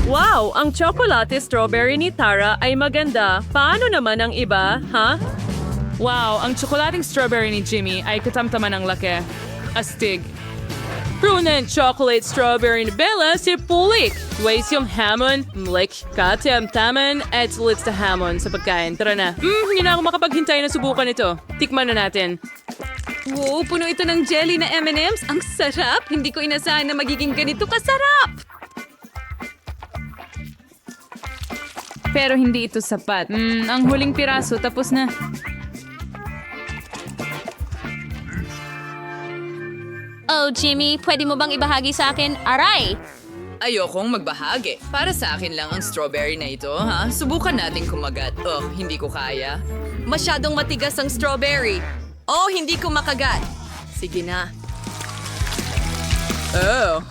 Wow! Ang chocolate strawberry ni Tara ay maganda. Paano naman ang iba, ha? Wow, ang tsokolating strawberry ni Jimmy ay katamtaman ng laki. Astig. Prunen chocolate strawberry ni Bella si Pulik. Ways yung hamon, mlik, katamtaman, at slits the hamon sa pagkain. Tara na. Hindi na ako makapaghintay na subukan ito. Tikman na natin. Wow, puno ito ng jelly na M&M's. Ang sarap! Hindi ko inasahan na magiging ganito kasarap! Pero hindi ito sapat. Ang huling piraso tapos na. Oh, Jimmy, pwede mo bang ibahagi sa akin? Aray! Ayokong magbahagi. Para sa akin lang ang strawberry na ito, ha? Subukan natin kumagat. Oh, hindi ko kaya. Masyadong matigas ang strawberry. Oh, hindi ko makagat. Sige na.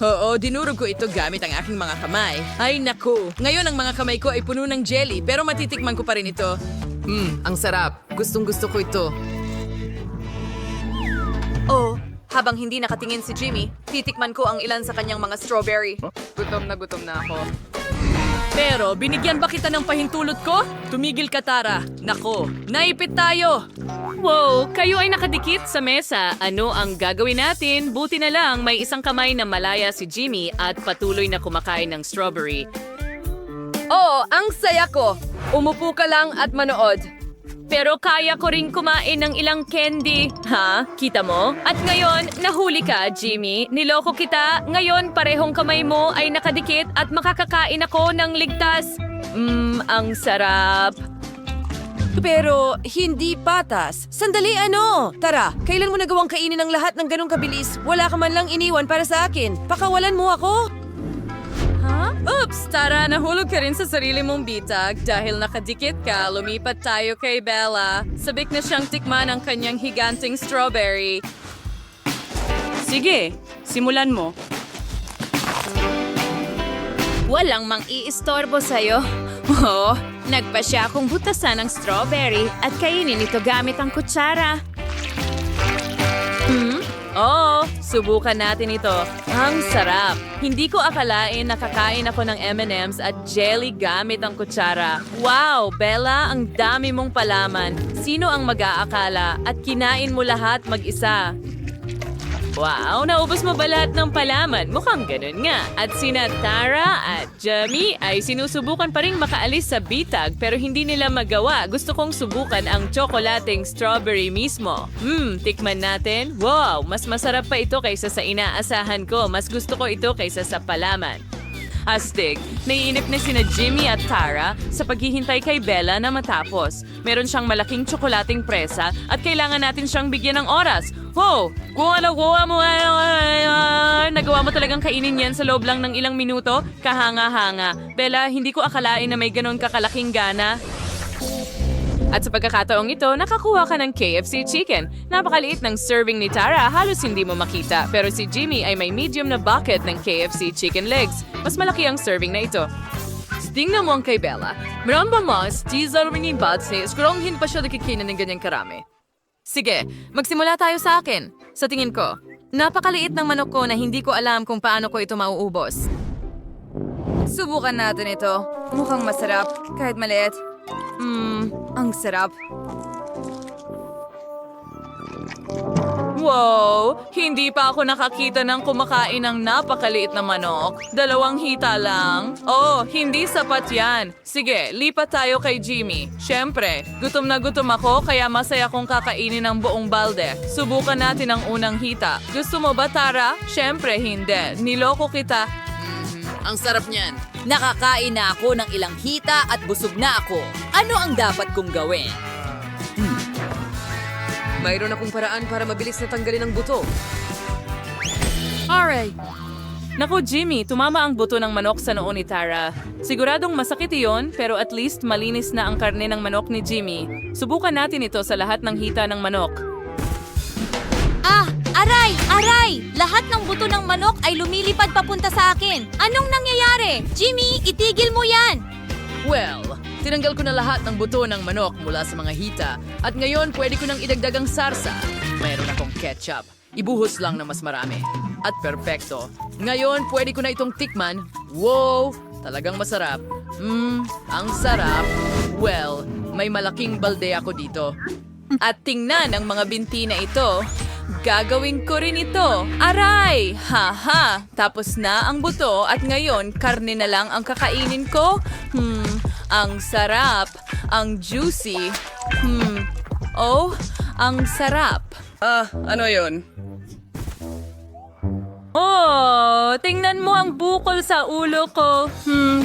Oo, dinurog ko ito gamit ang aking mga kamay. Ay, naku. Ngayon ang mga kamay ko ay puno ng jelly, pero matitikman ko pa rin ito. Ang sarap. Gustong-gusto ko ito. Oh, habang hindi nakatingin si Jimmy, titikman ko ang ilan sa kanyang mga strawberry. Gutom na ako. Pero, binigyan ba kita ng pahintulot ko? Tumigil ka, Tara. Nako, naipit tayo. Wow! Kayo ay nakadikit sa mesa. Ano ang gagawin natin? Buti na lang may isang kamay na malaya si Jimmy at patuloy na kumakain ng strawberry. Oo, ang saya ko. Umupo ka lang at manood. Pero kaya ko ring kumain ng ilang candy. Ha? Kita mo? At ngayon, nahuli ka, Jimmy. Niloko kita. Ngayon, parehong kamay mo ay nakadikit at makakakain ako ng ligtas. Ang sarap. Pero, hindi patas. Sandali, ano? Tara, kailan mo nagawang kainin ang lahat ng ganong kabilis? Wala ka man lang iniwan para sa akin. Pakawalan mo ako. Ha? Oops, Tara, nahulog ka rin sa sarili mong bitag. Dahil nakadikit ka, lumipat tayo kay Bella. Sabik na siyang tikman ang kanyang higanting strawberry. Sige, simulan mo. Walang mang-iistorbo sa'yo. Oh, nagpasya akong butasan ng strawberry at kainin ito gamit ang kutsara. Oo, subukan natin ito. Ang sarap. Hindi ko akalain nakakain ako ng M&M's at jelly gamit ang kutsara. Wow, Bella, ang dami mong palaman. Sino ang mag-aakala at kinain mo lahat mag-isa? Wow, naubos mo ba lahat ng palaman? Mukhang ganun nga. At sina Tara at Jamie ay sinusubukan pa rin makaalis sa bitag pero hindi nila magawa. Gusto kong subukan ang tsokolating strawberry mismo. Tikman natin. Wow, mas masarap pa ito kaysa sa inaasahan ko. Mas gusto ko ito kaysa sa palaman. Astig, naiinip na sina Jimmy at Tara sa paghihintay kay Bella na matapos. Meron siyang malaking tsokolating presa at kailangan natin siyang bigyan ng oras. Wow! Kuha mo! Nagawa mo talagang kainin yan sa loob lang ng ilang minuto? Kahanga-hanga. Bella, hindi ko akalain na may ganon kakalaking gana. At sa pagkakataong ito, nakakuha ka ng KFC chicken. Napakaliit ng serving ni Tara, halos hindi mo makita. Pero si Jimmy ay may medium na bucket ng KFC chicken legs. Mas malaki ang serving na ito. Tingnan mo ang kay Bella. Meron ba mas, teaser rin yung batse, skuronghin pa siya nakikinin ng ganyang karami. Sige, magsimula tayo sa akin. Sa tingin ko, napakaliit ng manok ko na hindi ko alam kung paano ko ito mauubos. Subukan natin ito. Mukhang masarap, kahit maliit. Ang sarap. Wow! Hindi pa ako nakakita ng kumakain ng napakaliit na manok. 2 hita lang. Oh, hindi sapat yan. Sige, lipat tayo kay Jimmy. Siyempre, gutom na gutom ako kaya masaya kong kakainin ng buong balde. Subukan natin ang unang hita. Gusto mo ba, Tara? Siyempre, hindi. Niloko kita. Ang sarap niyan. Nakakain na ako ng ilang hita at busog na ako. Ano ang dapat kong gawin? Mayroon akong paraan para mabilis na tanggalin ang buto. Alright. Naku, Jimmy, tumama ang buto ng manok sa noo ni Tara. Siguradong masakit iyon, pero at least malinis na ang karne ng manok ni Jimmy. Subukan natin ito sa lahat ng hita ng manok. Ah! Aray! Aray! Lahat ng buto ng manok ay lumilipad papunta sa akin. Anong nangyayari? Jimmy, itigil mo yan! Well, tinanggal ko na lahat ng buto ng manok mula sa mga hita at ngayon pwede ko nang idagdag ang sarsa. Mayroon akong ketchup. Ibuhos lang na mas marami. At perpekto. Ngayon pwede ko na itong tikman. Wow! talagang masarap. Ang sarap. Well, may malaking balde ako dito. At tingnan ang mga binti na ito. Gagawin ko rin ito. Aray! Haha! Tapos na ang buto at ngayon karne na lang ang kakainin ko? Ang sarap. Ang juicy. Oh, ang sarap. Ano yun? Oh, tingnan mo ang bukol sa ulo ko.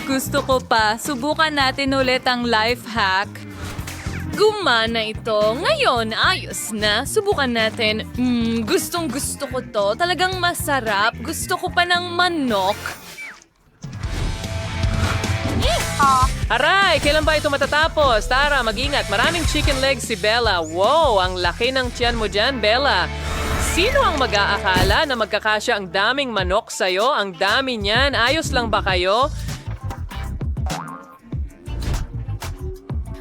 Gusto ko pa. Subukan natin ulit ang life hack. Gumana ito. Ngayon, ayos na. Subukan natin. Gustong gusto ko to. Talagang masarap. Gusto ko pa ng manok. Aray, kailan ba ito matatapos? Tara, mag-ingat. Maraming chicken legs si Bella. Wow, ang laki ng tiyan mo dyan, Bella. Sino ang mag-aakala na magkakasya ang daming manok sa'yo? Ang dami niyan. Ayos lang ba kayo?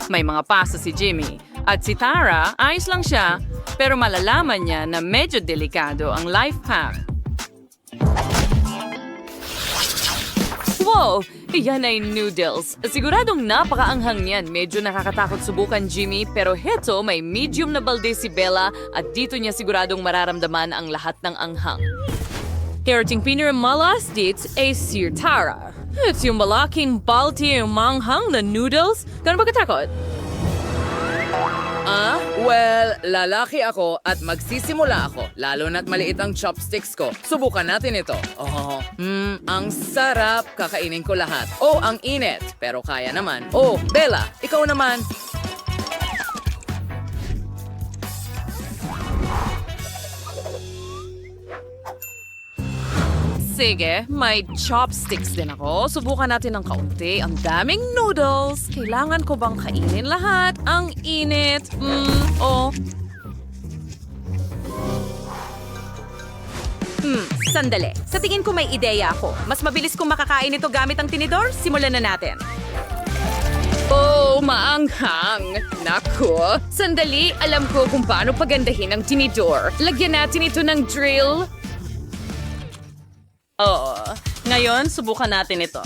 May mga pasa si Jimmy. At si Tara, ayos lang siya. Pero malalaman niya na medyo delikado ang life hack. Wow! Iyan ay noodles. Siguradong napakaanghang niyan. Medyo nakakatakot subukan, Jimmy. Pero heto, may medium na balde si Bella at dito niya siguradong mararamdaman ang lahat ng anghang. Karating piniramalas dito ay si Tara. It's yung malaking balde yung manghang na noodles. Gano'n ba katakot? Well, lalaki ako at magsisimula ako. Lalo na't maliit ang chopsticks ko. Subukan natin ito. Ang sarap. Kakainin ko lahat. Oh, ang init. Pero kaya naman. Oh, Bella, ikaw naman. Sige, may chopsticks din ako. Subukan natin ng kaunti. Ang daming noodles. Kailangan ko bang kainin lahat? Ang init. Sandali. Sa tingin ko may ideya ako. Mas mabilis kong makakain ito gamit ang tinidor. Simulan na natin. Oh, maanghang. Naku. Sandali, alam ko kung paano pagandahin ang tinidor. Lagyan natin ito ng drill. Oo. Ngayon, subukan natin ito.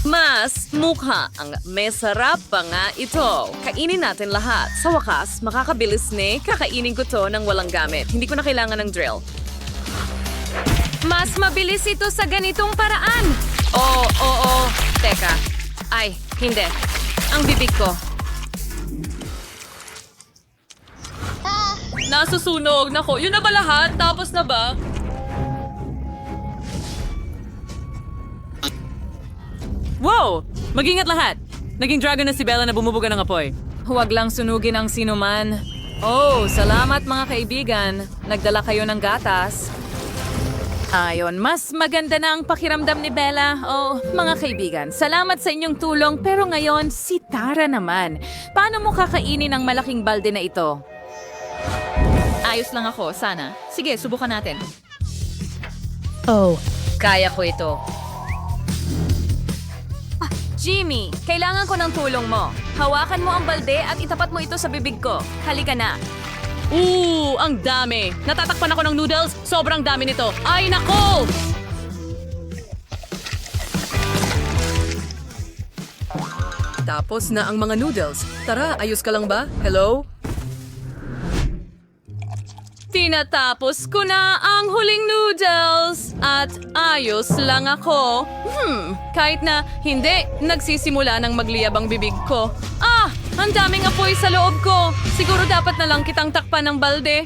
Mas mukha ang masarap pa nga ito. Kainin natin lahat. Sa wakas, makakabilis ni kakainin ko to ng walang gamit. Hindi ko na kailangan ng drill. Mas mabilis ito sa ganitong paraan. Oo. Teka. Ay, hindi. Ang bibig ko. Nasusunog. Nako, yun na ba lahat? Tapos na ba? Wow! Mag-ingat lahat! Naging dragon na si Bella na bumubuga ng apoy. Huwag lang sunugin ang sinuman. Oh, salamat mga kaibigan. Nagdala kayo ng gatas. Ayon, mas maganda na ang pakiramdam ni Bella. Oh, mga kaibigan, salamat sa inyong tulong. Pero ngayon, si Tara naman. Paano mo kakainin ang malaking balde na ito? Ayos lang ako, sana. Sige, subukan natin. Oh, kaya ko ito. Jimmy, kailangan ko ng tulong mo. Hawakan mo ang balde at itapat mo ito sa bibig ko. Halika na. Ang dami! Natatakpan ako ng noodles. Sobrang dami nito. Ay, nako! Tapos na ang mga noodles. Tara, ayos ka lang ba? Hello? Tinatapos ko na ang huling noodles at ayos lang ako. Kahit na hindi, nagsisimula ng magliyab ang bibig ko. Ang daming apoy sa loob ko. Siguro dapat na lang kitang takpan ng balde.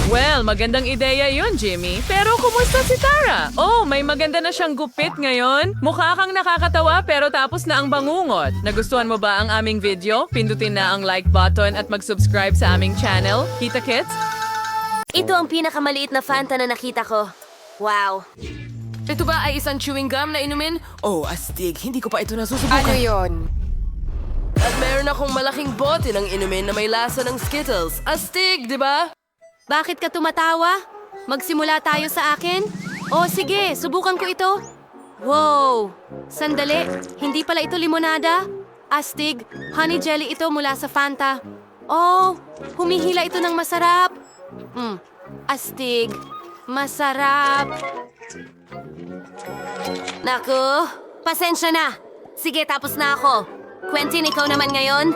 Well, magandang ideya yun, Jimmy. Pero kumusta si Tara? Oh, may maganda na siyang gupit ngayon. Mukha kang nakakatawa pero tapos na ang bangungot. Nagustuhan mo ba ang aming video? Pindutin na ang like button at mag-subscribe sa aming channel. Kita Kits? Ito ang pinakamaliit na Fanta na nakita ko. Wow. Ito ba ay isang chewing gum na inumin? Oh, astig. Hindi ko pa ito nasusubukan. Ano yon? At meron akong malaking bote ng inumin na may lasa ng Skittles. Astig, di ba? Bakit ka tumatawa? Magsimula tayo sa akin? Oh, sige. Subukan ko ito. Wow. Sandali. Hindi pala ito limonada. Astig. Honey jelly ito mula sa Fanta. Oh, humihila ito ng masarap. Astig. Masarap. Naku, pasensya na. Sige, tapos na ako. Quentin, ikaw naman ngayon?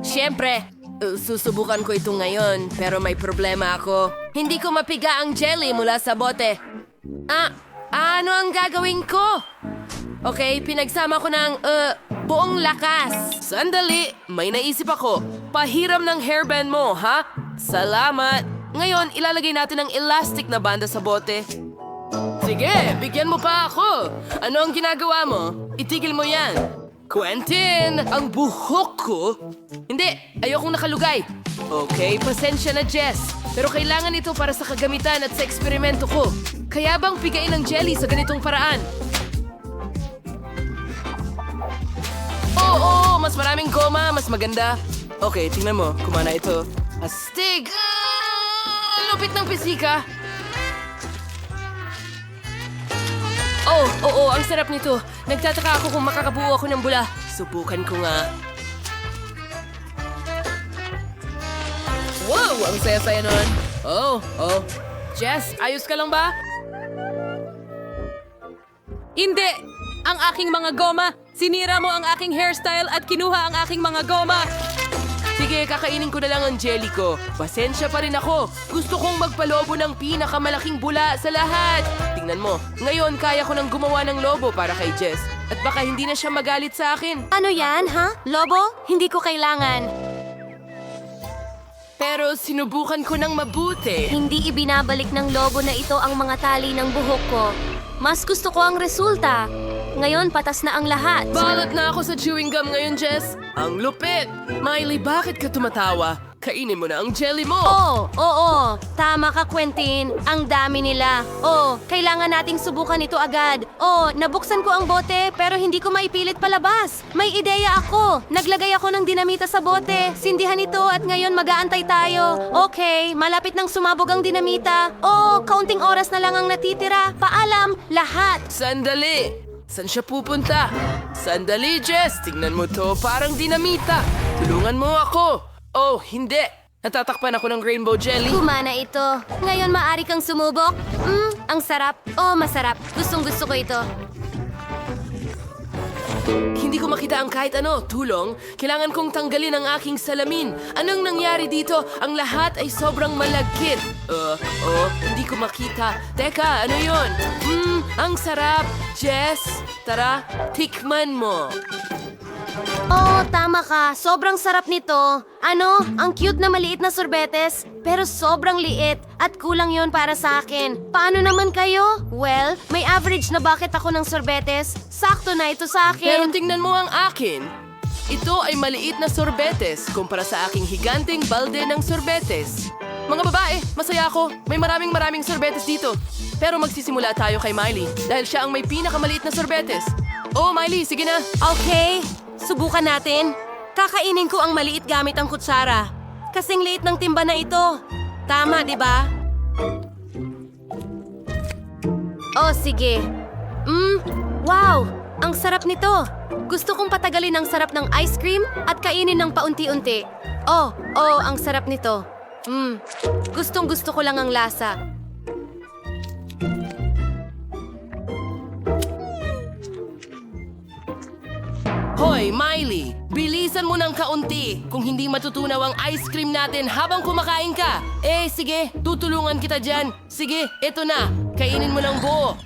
Siyempre, susubukan ko ito ngayon, pero may problema ako. Hindi ko mapiga ang jelly mula sa bote. Ano ang gagawin ko? Okay, pinagsama ko ng, buong lakas. Sandali, may naisip ako. Pahiram ng hairband mo, ha? Salamat. Ngayon, ilalagay natin ang elastic na banda sa bote. Sige, bigyan mo pa ako. Ano ang ginagawa mo? Itigil mo yan. Quentin, ang buhok ko? Hindi, ayokong nakalugay. Okay, pasensya na, Jess. Pero kailangan ito para sa kagamitan at sa eksperimento ko. Kaya bang pigain ang jelly sa ganitong paraan? Oo, mas maraming goma, mas maganda. Okay, tingnan mo, kumana ito. Astig! Lupit ng pisika. Oo, ang sarap nito. Nagtataka ako kung makakabuo ako ng bula. Subukan ko nga. Wow, ang saya-saya nun. Oh. Jess, ayos ka lang ba? Hindi! Ang aking mga goma! Sinira mo ang aking hairstyle at kinuha ang aking mga goma! Sige, kakainin ko na lang ang jelly ko. Pasensya pa rin ako. Gusto kong magpalobo ng pinakamalaking bula sa lahat. Tingnan mo, ngayon kaya ko nang gumawa ng lobo para kay Jess. At baka hindi na siya magalit sa akin. Ano yan, ha? Lobo? Hindi ko kailangan. Pero sinubukan ko ng mabuti. Hindi ibinabalik ng lobo na ito ang mga tali ng buhok ko. Mas gusto ko ang resulta. Ngayon, patas na ang lahat. Balot na ako sa chewing gum ngayon, Jess. Ang lupit! Miley, bakit ka tumatawa? Kainin mo na ang jelly mo! Oo. Tama ka, Quentin. Ang dami nila. Kailangan nating subukan ito agad. Nabuksan ko ang bote pero hindi ko maipilit palabas. May ideya ako. Naglagay ako ng dinamita sa bote. Sindihan ito at ngayon mag-aantay tayo. Okay, malapit nang sumabog ang dinamita. Kaunting oras na lang ang natitira. Paalam, lahat. Sandali! Saan siya pupunta? Sandali, Jess! Tingnan mo to, parang dinamita. Tulungan mo ako. Oh, hindi. Natatakpan ako ng rainbow jelly. Kumana ito. Ngayon maaari kang sumubok. Ang sarap. Masarap. Gustong-gusto ko ito. Hindi ko makita ang kahit ano. Tulong? Kailangan kong tanggalin ang aking salamin. Anong nangyari dito? Ang lahat ay sobrang malagkit. Hindi ko makita. Teka, ano yun? Ang sarap. Jess, tara, tikman mo. Tama ka. Sobrang sarap nito. Ano? Ang cute na maliit na sorbetes. Pero sobrang liit. At kulang yon para sa akin. Paano naman kayo? Well, may average na bucket ako ng sorbetes. Sakto na ito sa Pero akin. tingnan mo ang akin. Ito ay maliit na sorbetes kumpara sa aking higanting balde ng sorbetes. Mga babae, masaya ako. May maraming sorbetes dito. Pero magsisimula tayo kay Miley dahil siya ang may pinakamaliit na sorbetes. Oh, Miley, sige na. Okay, subukan natin. Kakainin ko ang maliit gamit ang kutsara. Kasing liit ng timba na ito. Tama, di ba? Sige. Wow! Ang sarap nito. Gusto kong patagalin ang sarap ng ice cream at kainin ng paunti-unti. Ang sarap nito. Gustong-gusto ko lang ang lasa. Hoy, Miley! Bilisan mo ng kaunti kung hindi matutunaw ang ice cream natin habang kumakain ka. Sige, tutulungan kita dyan. Sige, eto na. Kainin mo ng buo.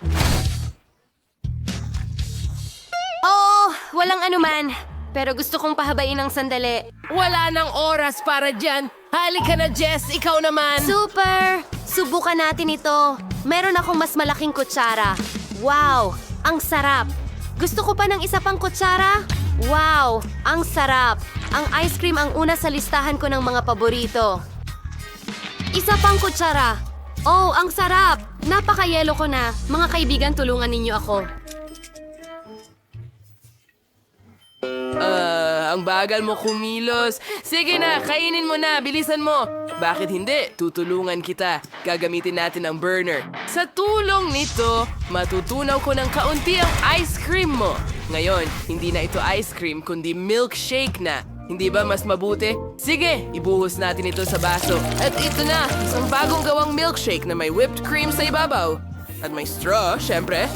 Walang anuman. Pero gusto kong pahabain ng sandali. Wala nang oras para dyan. Halika na, Jess. Ikaw naman. Super! Subukan natin ito. Meron akong mas malaking kutsara. Wow! Ang sarap! Gusto ko pa ng isa pang kutsara? Wow! Ang sarap! Ang ice cream ang una sa listahan ko ng mga paborito. Isa pang kutsara. Ang sarap! Napaka-yelo ko na. Mga kaibigan, tulungan ninyo ako. Ang bagal mo kumilos. Sige na, kainin mo na. Bilisan mo. Bakit hindi? Tutulungan kita. Gagamitin natin ang burner. Sa tulong nito, matutunaw ko ng kaunti ang ice cream mo. Ngayon, hindi na ito ice cream, kundi milkshake na. Hindi ba mas mabuti? Sige, ibuhos natin ito sa baso. At ito na, isang bagong gawang milkshake na may whipped cream sa ibabaw. At may straw, syempre.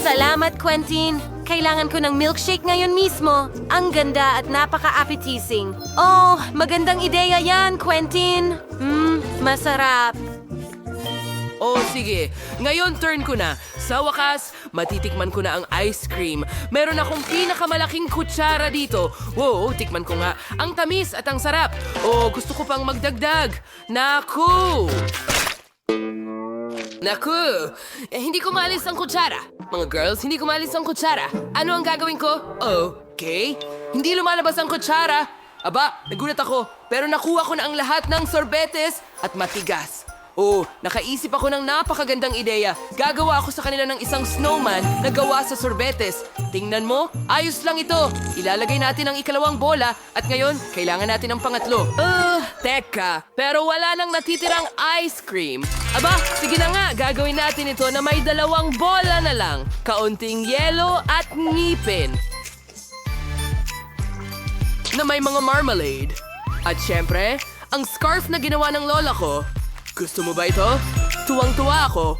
Salamat, Quentin. Kailangan ko ng milkshake ngayon mismo. Ang ganda at napaka-appetizing. Oh, magandang ideya yan, Quentin. Masarap. Oh, sige. Ngayon turn ko na. Sa wakas, matitikman ko na ang ice cream. Meron akong pinakamalaking kutsara dito. Wow, tikman ko nga. Ang tamis at ang sarap. Oh, gusto ko pang magdagdag. Naku! Naku! Hindi ko maalis ang kutsara. Mga girls, hindi ko maalis ang kutsara. Ano ang gagawin ko? Okay. Hindi lumalabas ang kutsara. Aba, nagulat ako. Pero nakuha ko na ang lahat ng sorbetes at matigas. Oh, nakaisip ako ng napakagandang ideya. Gagawa ako sa kanila ng isang snowman na gawa sa sorbetes. Tingnan mo, ayos lang ito. Ilalagay natin ang ikalawang bola at ngayon, kailangan natin ang pangatlo. Teka, pero wala nang natitirang ice cream. Aba, sige na nga, gagawin natin ito na may dalawang bola na lang. Kaunting yelo at ngipin. Na may mga marmalade. At syempre, ang scarf na ginawa ng lola ko. Gusto mo ba ito? Tuwang-tuwa ako.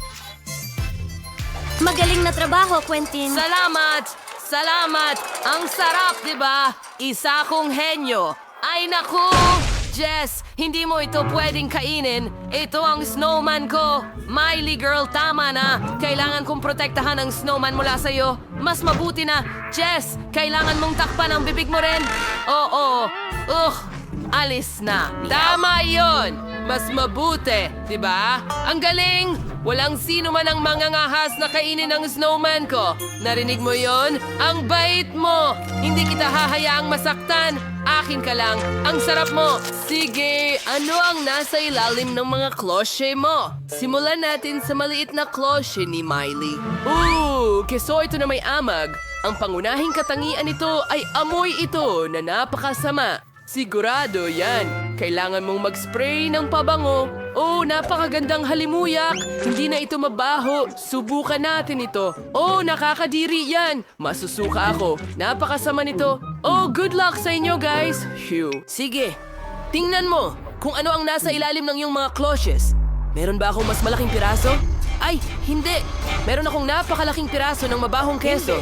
Magaling na trabaho, Quentin. Salamat! Salamat! Ang sarap, di ba? Isa kong henyo. Ay naku! Jess, hindi mo ito pwedeng kainin. Ito ang snowman ko. Miley girl, tama na. Kailangan kong protektahan ang snowman mula sa'yo. Mas mabuti na. Jess, kailangan mong takpan ang bibig mo rin. Oo. Alis na. Tama yon. Mas mabuti, di ba? Ang galing! Walang sino man ang mangangahas na kainin ang snowman ko. Narinig mo yon? Ang bait mo! Hindi kita hahayaang masaktan. Akin ka lang. Ang sarap mo. Sige, ano ang nasa ilalim ng mga klosye mo? Simulan natin sa maliit na klosye ni Miley. Keso ito na may amag. Ang pangunahing katangian nito ay amoy ito na napakasama. Sigurado yan. Kailangan mong mag-spray ng pabango. Oh, napakagandang halimuyak. Hindi na ito mabaho. Subukan natin ito. Oh, nakakadiri yan. Masusuka ako. Napakasama nito. Oh, good luck sa inyo, guys. Phew. Sige. Tingnan mo kung ano ang nasa ilalim ng iyong mga kloshes. Meron ba akong mas malaking piraso? Ay, hindi. Meron akong napakalaking piraso ng mabahong keso.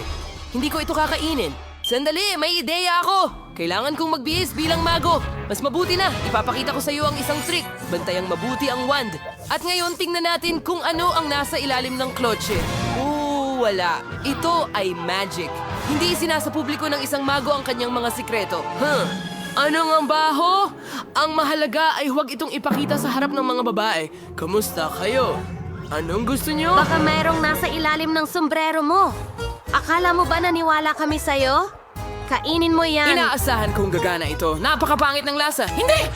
Hindi ko ito kakainin. Sandali, may ideya ako! Kailangan kong magbihis bilang mago. Mas mabuti na, ipapakita ko sa iyo ang isang trick. Bantayang mabuti ang wand. At ngayon, tingnan natin kung ano ang nasa ilalim ng klotse. Wala. Ito ay magic. Hindi isinasa publiko ng isang mago ang kanyang mga sikreto. Anong ang baho? Ang mahalaga ay huwag itong ipakita sa harap ng mga babae. Kamusta kayo? Anong gusto nyo? Baka merong nasa ilalim ng sombrero mo. Akala mo ba naniwala kami sa'yo? Kainin mo yan. Inaasahan kong gagana ito. Napakapangit ng lasa. Hindi!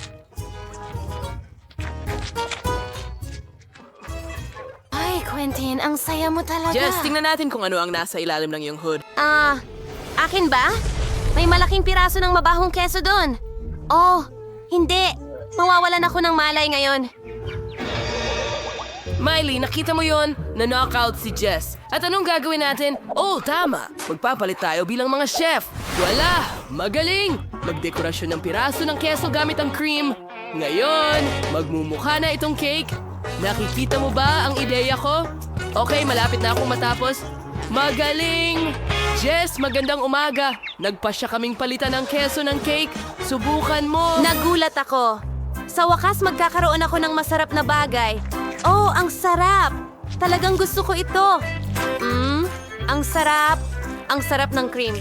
Ay, Quentin, ang saya mo talaga. Jess, tingnan natin kung ano ang nasa ilalim ng iyong hood. Akin ba? May malaking piraso ng mabahong keso doon. Oh, hindi. Mawawalan ako ng malay ngayon. Miley, nakita mo yon? Na-knockout si Jess. At anong gagawin natin? Oh, tama. Magpapalit tayo bilang mga chef. Wala! Magaling! Magdekorasyon ng piraso ng keso gamit ang cream. Ngayon, magmumukha na itong cake. Nakikita mo ba ang ideya ko? Okay, malapit na akong matapos. Magaling! Jess, magandang umaga. Nagpasya kaming palitan ng keso ng cake. Subukan mo. Nagulat ako. Sa wakas, magkakaroon ako ng masarap na bagay. Oh, ang sarap! Talagang gusto ko ito. Ang sarap. Ang sarap ng cream.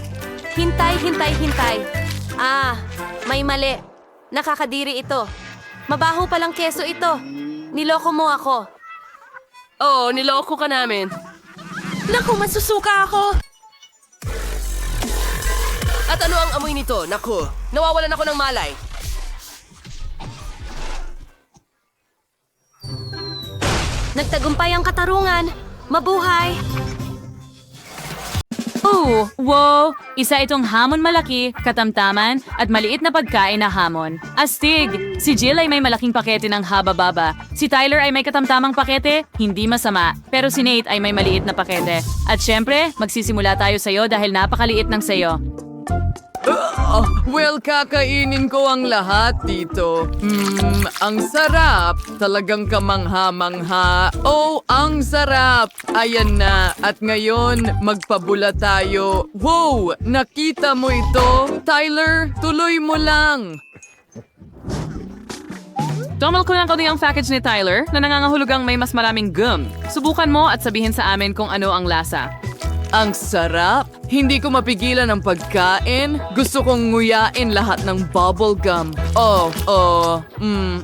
Hintay. May mali. Nakakadiri ito. Mabaho palang keso ito. Niloko mo ako. Oh, niloko ka namin. Naku, masusuka ako! At ano ang amoy nito? Naku, nawawalan ako ng malay. Nagtagumpay ang katarungan. Mabuhay! Wow! Isa itong hamon malaki, katamtaman, at maliit na pagkain na hamon. Astig! Si Jill ay may malaking pakete ng haba-baba. Si Tyler ay may katamtamang pakete, hindi masama. Pero si Nate ay may maliit na pakete. At syempre, magsisimula tayo sa'yo dahil napakaliit ng sayo. Well, kakainin ko ang lahat dito. Ang sarap. Talagang kamangha-mangha. Oh, ang sarap. Ayan na. At ngayon, magpabula tayo. Wow! Nakita mo ito? Tyler, tuloy mo lang. Tumal ko lang kaunti ang package ni Tyler na nangangahulugang may mas maraming gum. Subukan mo at sabihin sa amin kung ano ang lasa. Ang sarap. Hindi ko mapigilan ang pagkain. Gusto kong nguyain lahat ng bubble gum.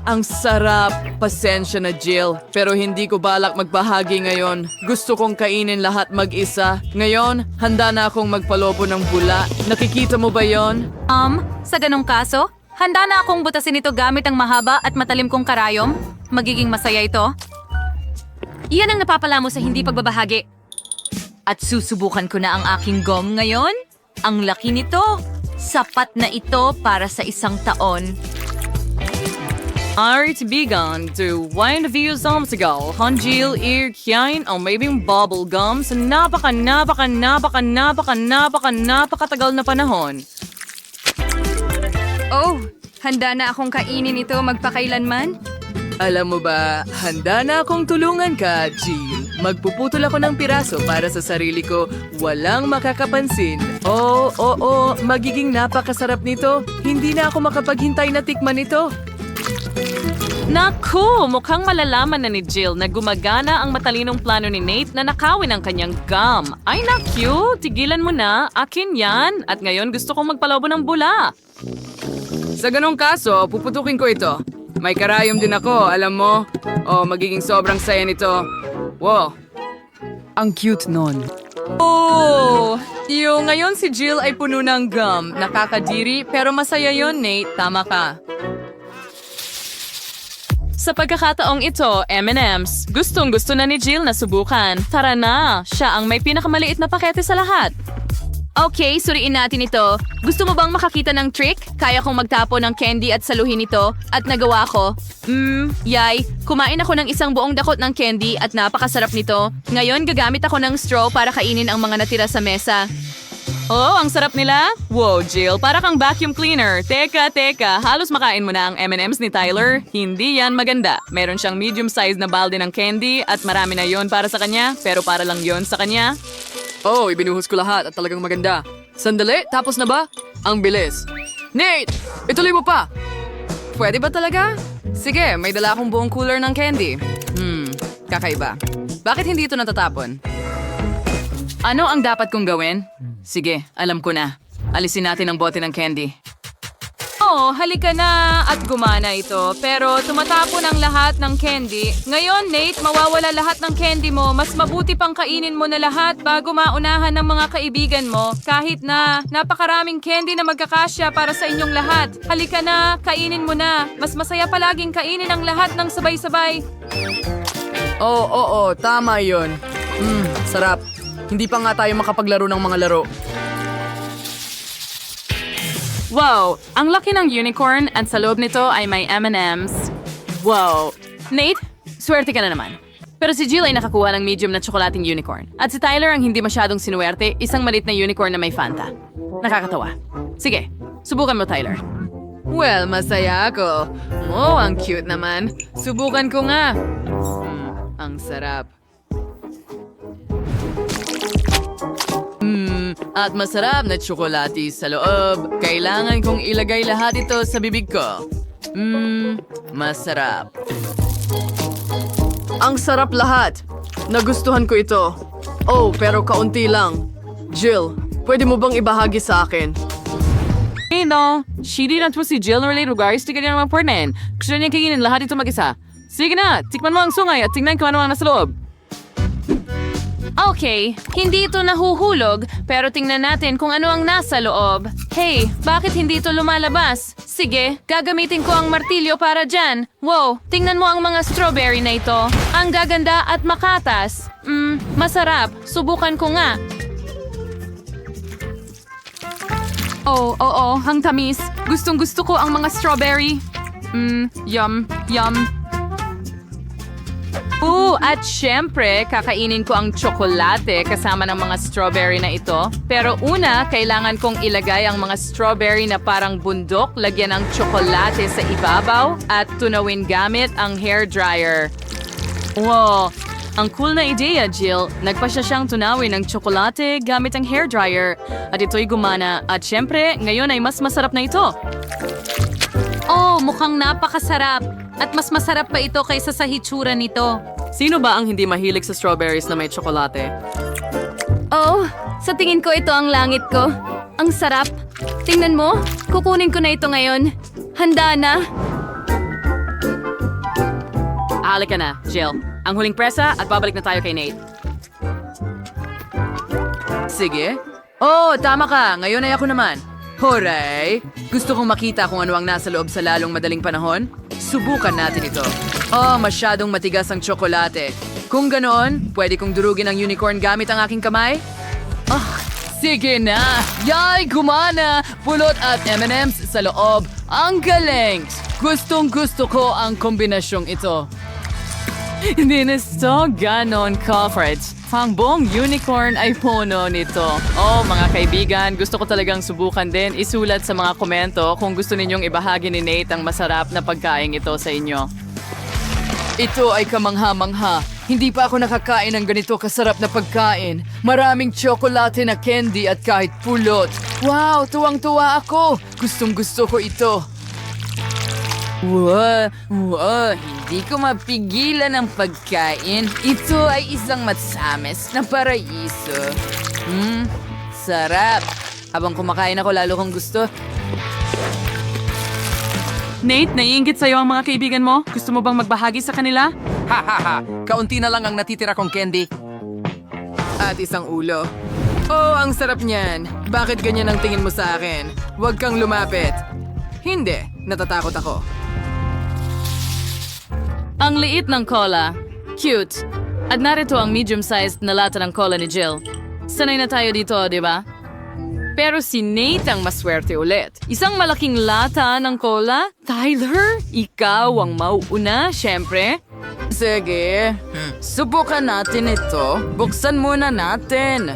Ang sarap. Pasensya na, Jill. Pero hindi ko balak magbahagi ngayon. Gusto kong kainin lahat mag-isa. Ngayon, handa na akong magpalobo ng bula. Nakikita mo ba yon? Sa ganong kaso, handa na akong butasin ito gamit ang mahaba at matalim kong karayom. Magiging masaya ito. Iyan ang napapala mo sa hindi pagbabahagi. At susubukan ko na ang aking gum ngayon. Ang laki nito. Sapat na ito para sa isang taon. Alright, bigan to wine view samsigal. Hanjil ear kyain o maybing bubble gum sa napakatagal na panahon. Oh, handa na akong kainin ito magpakailanman? Alam mo ba, handa na akong tulungan ka, Jill. Magpuputol ako ng piraso para sa sarili ko. Walang makakapansin. Oo, magiging napakasarap nito. Hindi na ako makapaghintay na tikman ito. Naku! Mukhang malalaman na ni Jill na gumagana ang matalinong plano ni Nate na nakawin ang kanyang gum. Ay naku! Tigilan mo na. Akin yan. At ngayon gusto kong magpalobo ng bula. Sa ganong kaso, puputukin ko ito. May karayom din ako, alam mo. Magiging sobrang saya nito. Wow! Ang cute nun. Ngayon si Jill ay puno ng gum. Nakakadiri, pero masaya yon, Nate. Tama ka. Sa pagkakataong ito, M&M's. Gustong-gusto na ni Jill na subukan. Tara na! Siya ang may pinakamaliit na pakete sa lahat. Okay, suriin natin ito. Gusto mo bang makakita ng trick? Kaya kong magtapo ng candy at saluhin ito. At nagawa ko. Yay. Kumain ako ng isang buong dakot ng candy at napakasarap nito. Ngayon, gagamit ako ng straw para kainin ang mga natira sa mesa. Oh, ang sarap nila? Wow, Jill, para kang vacuum cleaner. Teka, halos makain mo na ang M&M's ni Tyler. Hindi yan maganda. Meron siyang medium-sized na balde ng candy at marami na yon para sa kanya, pero para lang yon sa kanya. Ibinuhos ko lahat at talagang maganda. Sandali, tapos na ba? Ang bilis. Nate! Ituloy mo pa! Pwede ba talaga? Sige, may dala akong buong cooler ng candy. Kakaiba. Bakit hindi ito natatapon? Ano ang dapat kong gawin? Sige, alam ko na. Alisin natin ang bote ng candy. Halika na at gumana ito. Pero tumatapon ang lahat ng candy. Ngayon, Nate, mawawala lahat ng candy mo. Mas mabuti pang kainin mo na lahat bago maunahan ng mga kaibigan mo. Kahit na napakaraming candy na magkakasya para sa inyong lahat. Halika na, kainin mo na. Mas masaya palaging kainin ang lahat ng sabay-sabay. Oo, tama yun. Sarap. Hindi pa nga tayo makapaglaro ng mga laro. Wow! Ang laki ng unicorn at sa loob nito ay may M&M's. Wow! Nate, swerte ka na naman. Pero si Jill ay nakakuha ng medium na tsokolating unicorn. At si Tyler ang hindi masyadong sinuwerte, isang malit na unicorn na may Fanta. Nakakatawa. Sige, subukan mo, Tyler. Well, masaya ako. Ang cute naman. Subukan ko nga. Ang sarap. At masarap na tsokolate sa loob. Kailangan kong ilagay lahat ito sa bibig ko. Masarap. Ang sarap lahat. Nagustuhan ko ito. Pero kaunti lang. Jill, pwede mo bang ibahagi sa akin? No, shidi na si Jill na related guys, tignan niya naman pornen. Gusto niya kainin lahat ito mag-isa. Sige na, tikman mo ang sungay at tingnan kung ano ang nasa loob. Okay, hindi ito nahuhulog, pero tingnan natin kung ano ang nasa loob. Hey, bakit hindi ito lumalabas? Sige, gagamitin ko ang martilyo para dyan. Wow, tingnan mo ang mga strawberry na ito. Ang gaganda at makatas. Masarap. Subukan ko nga. Oo, ang tamis. Gustong gusto ko ang mga strawberry. Yum, yum. At syempre, kakainin ko ang tsokolate kasama ng mga strawberry na ito. Pero una, kailangan kong ilagay ang mga strawberry na parang bundok, lagyan ng tsokolate sa ibabaw at tunawin gamit ang hair dryer. Wow, ang cool na ideya, Jill. Nagpasya siyang tunawin ng tsokolate gamit ang hair dryer. At ito'y gumana. At syempre, ngayon ay mas masarap na ito. Oh, mukhang napakasarap. At mas masarap pa ito kaysa sa hitsura nito. Sino ba ang hindi mahilig sa strawberries na may tsokolate? Oh, sa tingin ko ito ang langit ko. Ang sarap. Tingnan mo, kukunin ko na ito ngayon. Handa na. Halika na, Jill. Ang huling presa at babalik na tayo kay Nate. Sige. Oh, tama ka. Ngayon ay ako naman. Hooray! Gusto kong makita kung ano ang nasa loob sa lalong madaling panahon. Subukan natin ito. Oh, masyadong matigas ang tsokolate. Kung ganoon, pwede kong durugin ang unicorn gamit ang aking kamay? Sige na! Yay! Gumana! Pulot at M&M's sa loob. Ang galing! Gustong gusto ko ang kombinasyong ito. Hindi na ito ganon coverage. Ang buong unicorn ay puno nito. Oh, mga kaibigan, gusto ko talagang subukan din. Isulat sa mga komento kung gusto ninyong ibahagi ni Nate ang masarap na pagkain ito sa inyo. Ito ay kamangha-mangha. Hindi pa ako nakakain ng ganito kasarap na pagkain. Maraming tsokolate na candy at kahit pulot. Wow, tuwang-tuwa ako. Gustong-gusto ko ito. Wow, hindi ko mapigilan ang pagkain. Ito ay isang matsamis na paraiso. Sarap. Habang kumakain ako, lalo kong gusto. Nate, naiinggit sa'yo ang mga kaibigan mo? Gusto mo bang magbahagi sa kanila? Kaunti na lang ang natitira kong candy. At isang ulo. Oh, ang sarap niyan. Bakit ganyan ang tingin mo sa akin? Huwag kang lumapit. Hindi, natatakot ako. Ang liit ng cola. Cute. At narito ang medium-sized na lata ng cola ni Jill. Sanay na tayo dito, di ba? Pero si Nate ang maswerte ulit. Isang malaking lata ng cola? Tyler, ikaw ang mauuna, syempre. Sige, subukan natin ito. Buksan muna natin.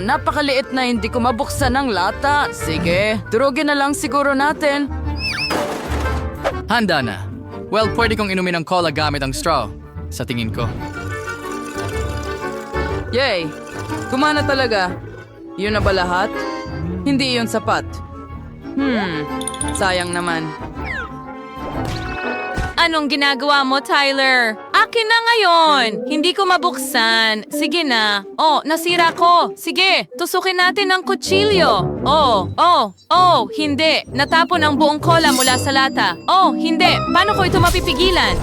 Napakaliit na hindi ko mabuksan ang lata. Sige, durugin na lang siguro natin. Handa na. Well, pwede kong inumin ang cola gamit ang straw. Sa tingin ko. Yay! Kumana talaga. Yun na ba lahat? Hindi yun sapat. Sayang naman. Anong ginagawa mo, Tyler? Akin na ngayon. Hindi ko mabuksan. Sige na. Oh, nasira ko. Sige, tusukin natin ng kutsilyo. Hindi. Natapon ang buong cola mula sa lata. Oh, hindi. Paano ko ito mapipigilan?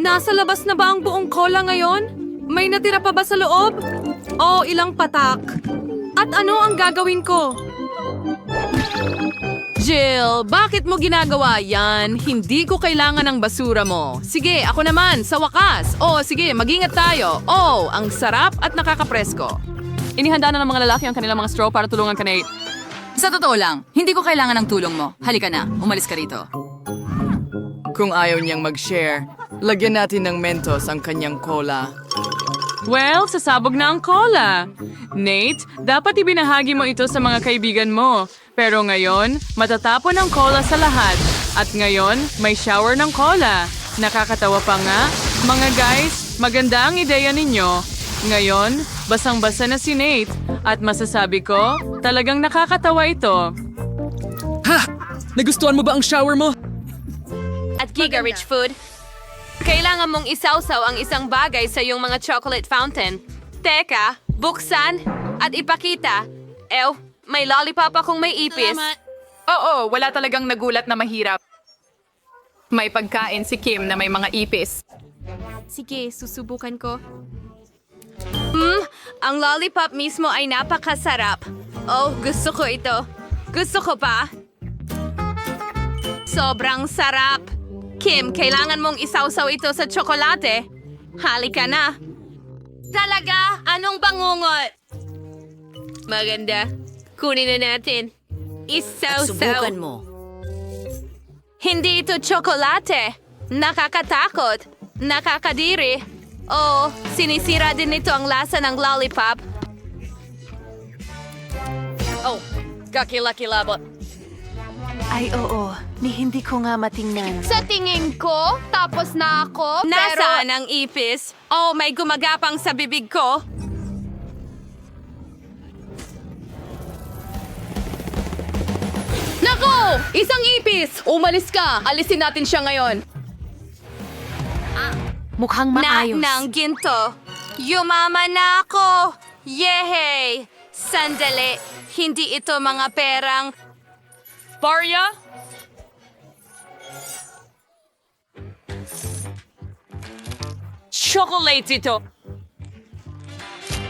Nasa labas na ba ang buong cola ngayon? May natira pa ba sa loob? Oh, ilang patak. At ano ang gagawin ko? Jill, bakit mo ginagawa yan? Hindi ko kailangan ng basura mo. Sige, ako naman, sa wakas. Oh, sige, mag-ingat tayo. Oh, ang sarap at nakakapresko. Inihanda na ng mga lalaki ang kanilang mga straw para tulungan ka, Nate. Sa totoo lang, hindi ko kailangan ng tulong mo. Halika na, umalis ka rito. Kung ayaw niyang mag-share, lagyan natin ng Mentos ang kanyang cola. Well, sasabog na ang cola. Nate, dapat ibinahagi mo ito sa mga kaibigan mo. Pero ngayon, matatapon ang cola sa lahat. At ngayon, may shower ng cola. Nakakatawa pa nga. Mga guys, maganda ang ideya ninyo. Ngayon, basang-basa na si Nate. At masasabi ko, talagang nakakatawa ito. Nagustuhan mo ba ang shower mo? At Giga Rich Food, kailangan mong isawsaw ang isang bagay sa iyong mga chocolate fountain. Teka, buksan at ipakita. May lollipop akong may ipis. Oo, wala talagang nagulat na mahirap. May pagkain si Kim na may mga ipis. Sige, susubukan ko. Ang lollipop mismo ay napakasarap. Oh, gusto ko ito. Gusto ko pa. Sobrang sarap. Kim, kailangan mong isawsaw ito sa tsokolate. Halika na. Talaga? Anong bangungot? Maganda. Kunin na natin. Isaw-saw. mo. Hindi ito tsokolate. Nakakatakot. Nakakadiri. Oh, sinisira din nito ang lasa ng lollipop. Oh, kakilakilabot. Ay oo, hindi ko nga matingnan. Sa tingin ko, tapos na ako, Nasaan ang ipis? Oh, may gumagapang sa bibig ko. Nako! Isang ipis! Umalis ka! Alisin natin siya ngayon. Mukhang maayos. Ng ginto. Yumaman na ako! Yehey! Sandali, hindi ito mga perang... Barya? Chocolate ito.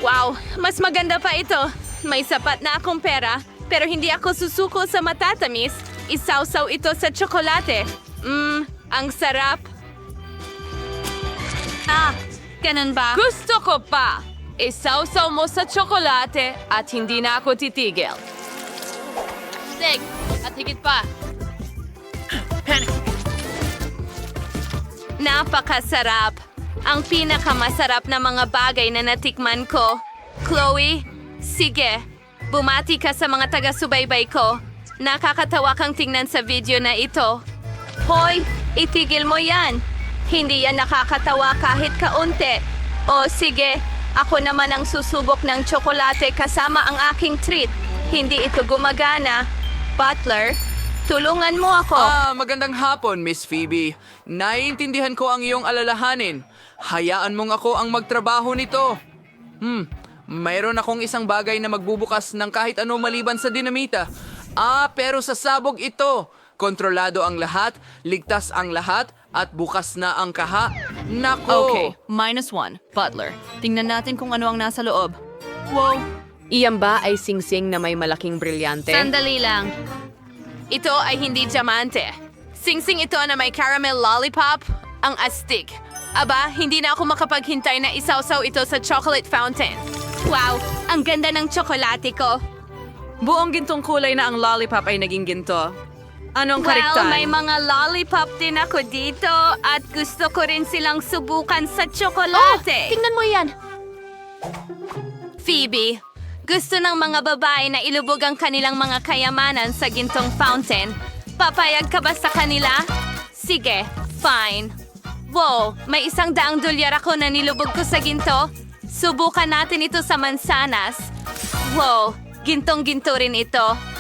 Wow, mas maganda pa ito. May sapat na akong pera, pero hindi ako susuko sa matatamis. Isawsaw ito sa tsokolate. Ang sarap. Ah, ganun ba? Gusto ko pa! Isawsaw mo sa tsokolate at hindi na ako titigil. Sig, at higit pa. Napakasarap. Ang pinakamasarap na mga bagay na natikman ko. Chloe, sige, bumati ka sa mga taga-subaybay ko. Nakakatawa kang tingnan sa video na ito. Hoy, itigil mo yan. Hindi yan nakakatawa kahit kaunti. O sige, ako naman ang susubok ng tsokolate kasama ang aking treat. Hindi ito gumagana. Butler, tulungan mo ako. Magandang hapon, Miss Phoebe. Naiintindihan ko ang iyong alalahanin. Hayaan mong ako ang magtrabaho nito. Mayroon akong isang bagay na magbubukas ng kahit ano maliban sa dinamita. Pero sa sabog ito. Kontrolado ang lahat, ligtas ang lahat, at bukas na ang kaha. Nako! Okay, -1. Butler, tingnan natin kung ano ang nasa loob. Wow! Iyan ba ay singsing na may malaking brilyante? Sandali lang. Ito ay hindi diamante. Singsing ito na may caramel lollipop, ang astig. Aba, hindi na ako makapaghintay na isawsaw ito sa chocolate fountain. Wow, ang ganda ng tsokolate ko. Buong gintong kulay na ang lollipop ay naging ginto. Anong Well, kariktan? may mga lollipop din ako dito at gusto ko rin silang subukan sa tsokolate. Tingnan mo yan. Phoebe, gusto ng mga babae na ilubog ang kanilang mga kayamanan sa gintong fountain. Papayag ka ba sa kanila? Sige, fine. Wow, may $100 ako na nilubog ko sa ginto. Subukan natin ito sa mansanas. Wow, gintong-ginto rin ito.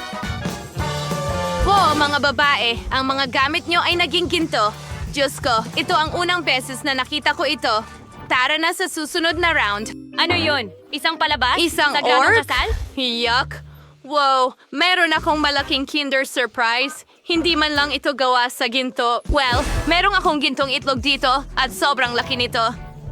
Wow, mga babae, ang mga gamit nyo ay naging ginto. Diyos ko, ito ang unang beses na nakita ko ito. Tara na sa susunod na round. Ano yun? Isang palabas? Isang Sagradong orc? kasal? Yuck! Wow, meron akong malaking Kinder Surprise. Hindi man lang ito gawa sa ginto. Well, meron akong gintong itlog dito at sobrang laki nito.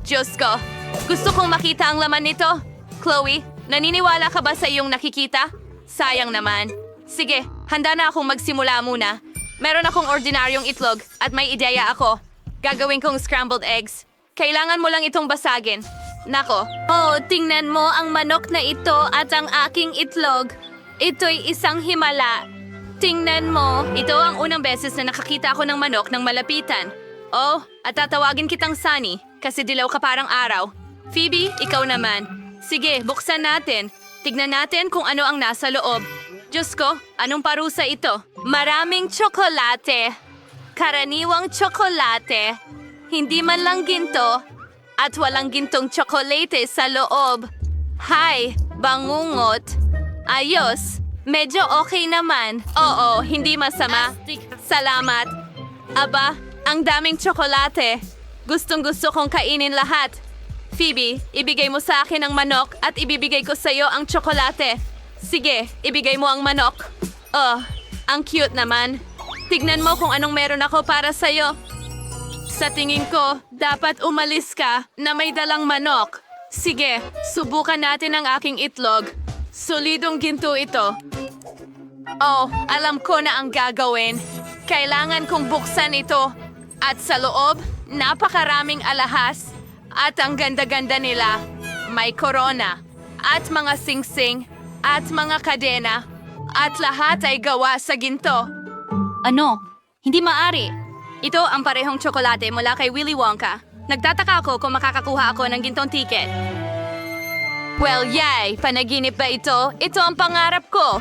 Diyos ko, gusto kong makita ang laman nito. Chloe, naniniwala ka ba sa iyong nakikita? Sayang naman. Sige, handa na akong magsimula muna. Meron akong ordinaryong itlog at may ideya ako. Gagawin kong scrambled eggs. Kailangan mo lang itong basagin. Nako. Oh, tingnan mo ang manok na ito at ang aking itlog. Ito'y isang himala. Tingnan mo. Ito ang unang beses na nakakita ako ng manok ng malapitan. Oh, at tatawagin kitang Sunny kasi dilaw ka parang araw. Phoebe, ikaw naman. Sige, buksan natin. Tignan natin kung ano ang nasa loob. Diyos ko, anong parusa ito? Maraming tsokolate. Karaniwang tsokolate. Hindi man lang ginto. At walang gintong tsokolate sa loob. Hay, bangungot. Ayos. Medyo okay naman. Oo, hindi masama. Salamat. Aba, ang daming tsokolate. Gustong-gusto kong kainin lahat. Phoebe, ibigay mo sa akin ang manok at ibibigay ko sa iyo ang tsokolate. Sige, ibigay mo ang manok. Oh, ang cute naman. Tignan mo kung anong meron ako para sa iyo. Sa tingin ko, dapat umalis ka na may dalang manok. Sige, subukan natin ang aking itlog. Solidong ginto ito. Oh, alam ko na ang gagawin. Kailangan kong buksan ito. At sa loob, napakaraming alahas. At ang ganda-ganda nila. may korona, at mga singsing, at mga kadena, at lahat ay gawa sa ginto. Ano? Hindi maaari. Ito ang parehong tsokolate mula kay Willy Wonka. Nagtataka ako kung makakakuha ako ng gintong ticket. Well, yay! Panaginip ba ito? Ito ang pangarap ko!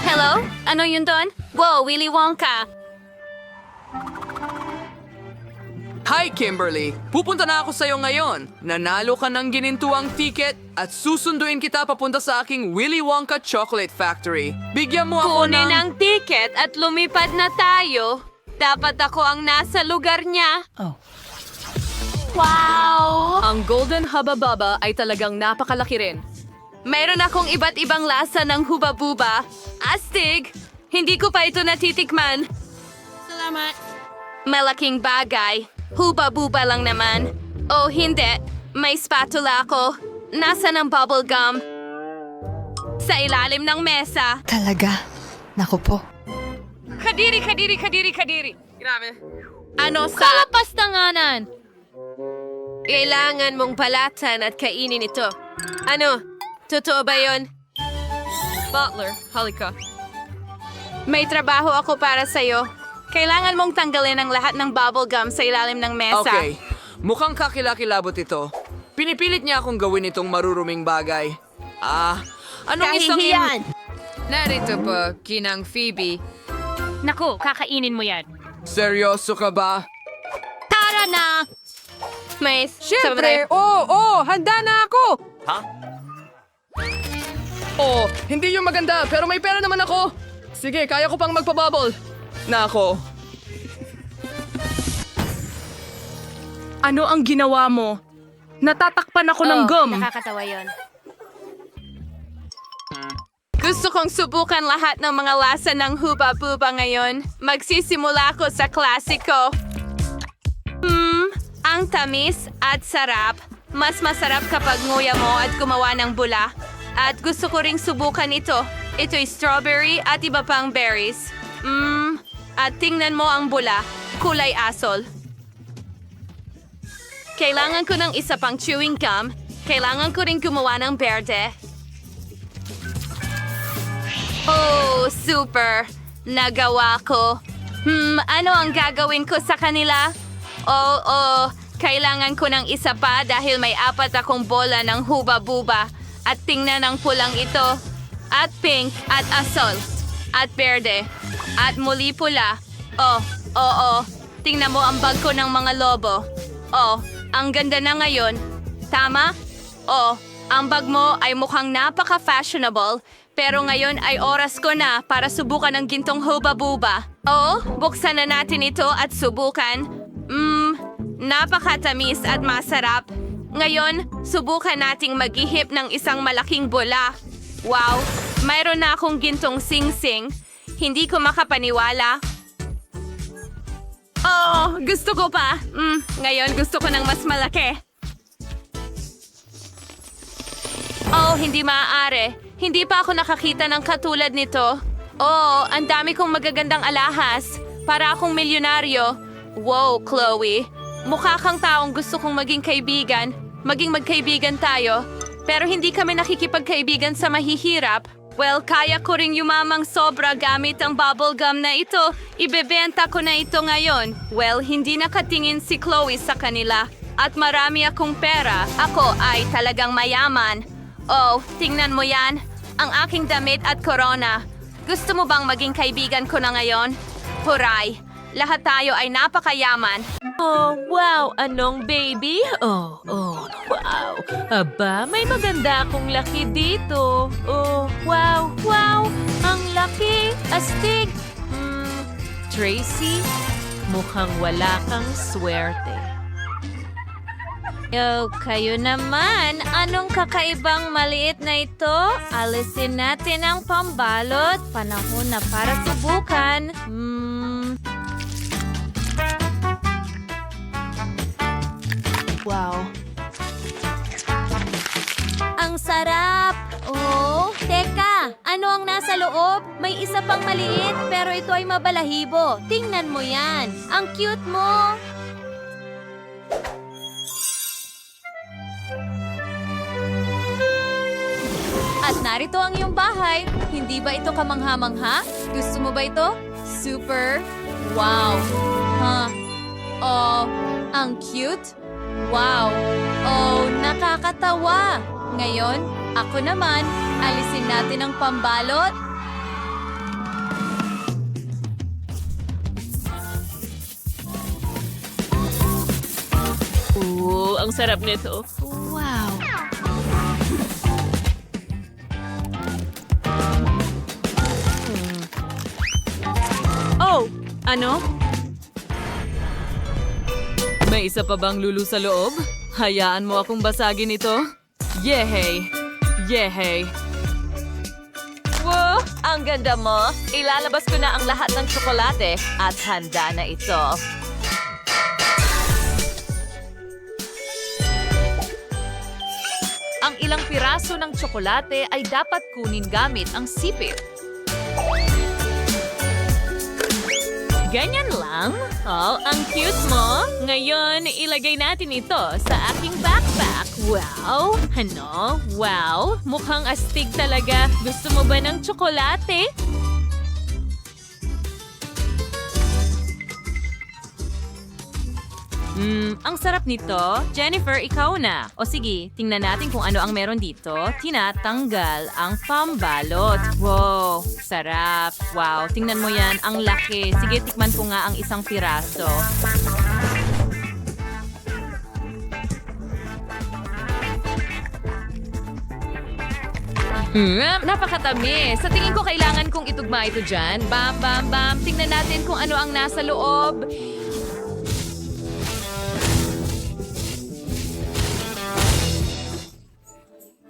Hello? Ano yun doon? Wow, Willy Wonka! Hi, Kimberly! Pupunta na ako sa'yo ngayon. Nanalo ka ng ginintuang ticket at susunduin kita papunta sa aking Willy Wonka Chocolate Factory. Bigyan mo ako Kunin ng... ang ticket at lumipad na tayo. Dapat ako ang nasa lugar niya. Wow! Ang Golden Hubba Bubba ay talagang napakalaki rin. Mayroon akong iba't ibang lasa ng huba-buba. Astig! Hindi ko pa ito natitikman. Salamat. Malaking bagay. Huba-buba lang naman. Oh, hindi. May spatula ako. Nasaan ang bubble gum? Sa ilalim ng mesa. Talaga? Naku po. Kadiri! Grabe. Ano sa... Kalapastanganan! Kailangan mong palatan at kainin ito. Ano? Totoo ba yun? Butler, halika. May trabaho ako para sa'yo. Kailangan mong tanggalin ang lahat ng bubble gum sa ilalim ng mesa. Okay, mukhang kakilakilabot ito. Pinipilit niya akong gawin itong maruruming bagay. Anong isang... Narito po, Kinang Phoebe. Naku, kakainin mo yan. Seryoso ka ba? Tara na! May... Siyempre! Oo! Handa na ako! Oh, hindi yung maganda, pero may pera naman ako. Sige, kaya ko pang magpabubble. Nako. Ano ang ginawa mo? Natatakpan ako ng gum. Nakakatawa yun. Gusto kong subukan lahat ng mga lasa ng huba-buba ngayon. Magsisimula ako sa klasiko. Ang tamis at sarap. Mas masarap kapag nguya mo at gumawa ng bula. At gusto ko ring subukan ito. Ito'y strawberry at iba pang berries. At tingnan mo ang bula. Kulay asol. Kailangan ko ng isa pang chewing gum. Kailangan ko ring gumawa ng berde. Oh, super! Nagawa ko. Ano ang gagawin ko sa kanila? Kailangan ko ng isa pa dahil may 4 akong bola ng huba-buba. At tingnan ang pulang ito. At pink, at asol, at berde, at muli pula. Tingnan mo ang bag ko ng mga lobo. Ang ganda na ngayon. Tama? Ang bag mo ay mukhang napaka-fashionable. Pero ngayon ay oras ko na para subukan ang gintong huba-buba. Buksan na natin ito at subukan. Napakatamis at masarap. Ngayon, subukan nating maghihip ng isang malaking bola. Wow, mayroon na akong gintong sing-sing. Hindi ko makapaniwala. Gusto ko pa. Ngayon gusto ko ng mas malaki. Hindi maaari. Hindi pa ako nakakita ng katulad nito. Ang dami kong magagandang alahas. Para akong milyonaryo. Wow, Chloe. Mukha kang taong gusto kong maging kaibigan. Maging magkaibigan tayo. Pero hindi kami nakikipagkaibigan sa mahihirap. Well, kaya ko ring yumamang sobra gamit ang bubble gum na ito. Ibebenta ko na ito ngayon. Well, hindi nakatingin si Chloe sa kanila. At marami akong pera. Ako ay talagang mayaman. Tingnan mo yan. Ang aking damit at corona. Gusto mo bang maging kaibigan ko na ngayon? Huray! Lahat tayo ay napakayaman. Wow! Anong baby? Wow! Aba, may maganda akong laki dito. Wow! Ang laki! Astig! Tracy, mukhang wala kang swerte. Kayo naman, anong kakaibang maliit na ito? Alisin natin ang pambalot. Panahon na para subukan. Wow. Ang sarap! Teka! Ano ang nasa loob? May isa pang maliit, pero ito ay mabalahibo. Tingnan mo yan. Ang cute mo! Narito ang iyong bahay. Hindi ba ito kamangha-mangha? Gusto mo ba ito? Super. Wow. Oh, ang cute. Wow. Oh, nakakatawa. Ngayon, ako naman, alisin natin ang pambalot. Ang sarap nito. Wow. Oh, ano? May isa pa bang lulu sa loob? Hayaan mo akong basagin ito. Yehey! Yehey! Wow, ang ganda mo. Ilalabas ko na ang lahat ng tsokolate at handa na ito. Ang ilang piraso ng tsokolate ay dapat kunin gamit ang sipit. Ganyan lang? Oh, ang cute mo. Ngayon, ilagay natin ito sa aking backpack. Wow! Ano? Wow! Mukhang astig talaga. Gusto mo ba ng tsokolate? Ang sarap nito. Jennifer, ikaw na. O sige, tingnan natin kung ano ang meron dito. Tinatanggal ang pambalot. Wow, sarap. Wow, tingnan mo yan. Ang laki. Sige, tikman ko nga ang isang piraso. Napakatamis. Sa tingin ko kailangan kong itugma ito dyan. Bam, bam, bam. Tingnan natin kung ano ang nasa loob.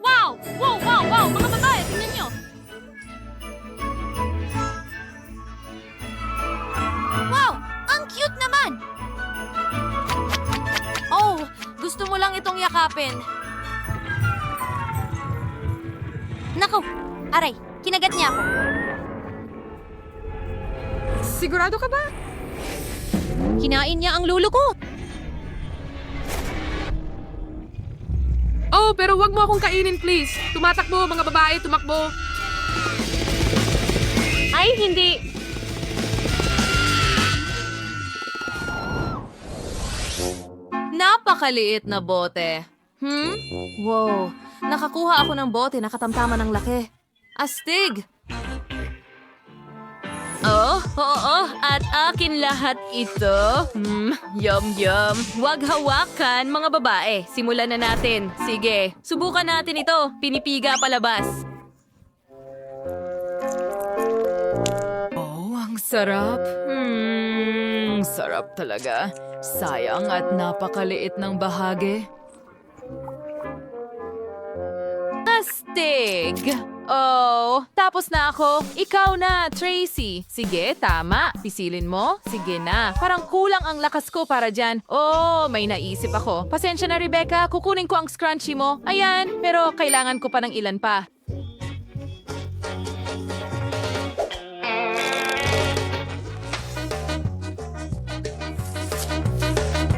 Wow! Wow, wow, wow! Mga babae, tingnan nyo! Wow! Ang cute naman! Oh, gusto mo lang itong yakapin. Naku! Aray, kinagat niya ako. Sigurado ka ba? Kinain niya ang lulo ko. Oh, pero wag mo akong kainin, please. Tumatakbo, mga babae, tumakbo. Ay, hindi! Napakaliit na bote. Wow. Nakakuha ako ng bote na katamtaman ng laki. Astig! Oo, at akin lahat ito. Yum, yum. Huwag hawakan, mga babae. Simulan na natin. Sige, subukan natin ito. Pinipiga palabas. Oh, ang sarap. Sarap talaga. Sayang at napakaliit ng bahagi. Astig! Oh, tapos na ako. Ikaw na, Tracy. Sige, tama. Pisilin mo. Sige na. Parang kulang ang lakas ko para dyan. Oh, may naisip ako. Pasensya na, Rebecca. Kukunin ko ang scrunchie mo. Ayan, pero kailangan ko pa ng ilan pa.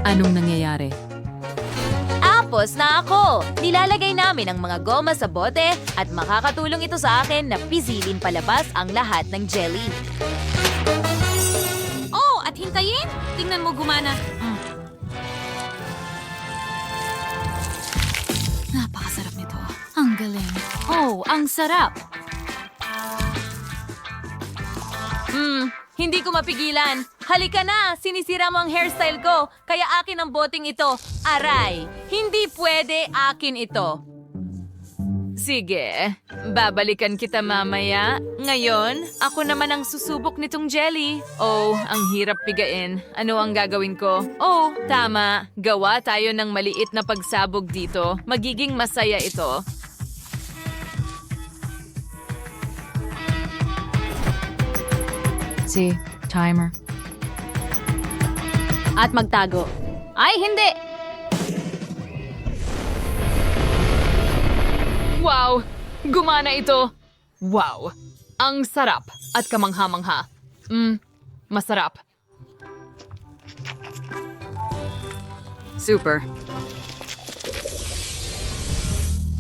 Anong nangyayari? Tapos na ako! Nilalagay namin ang mga goma sa bote at makakatulong ito sa akin na pisilin palabas ang lahat ng jelly. Oh, at hintayin! Tingnan mo gumana. Napakasarap nito. Ang galing. Oh, ang sarap! Hindi ko mapigilan. Halika na! Sinisira mo ang hairstyle ko. Kaya akin ang boting ito. Aray! Hindi pwede akin ito. Sige, babalikan kita mamaya. Ngayon, ako naman ang susubok nitong jelly. Oh, ang hirap pigain. Ano ang gagawin ko? Oh, tama. Gawa tayo ng maliit na pagsabog dito. Magiging masaya ito. Timer. At magtago. Ay, hindi! Wow! Gumana ito! Wow! Ang sarap at kamangha-mangha. Masarap. Super.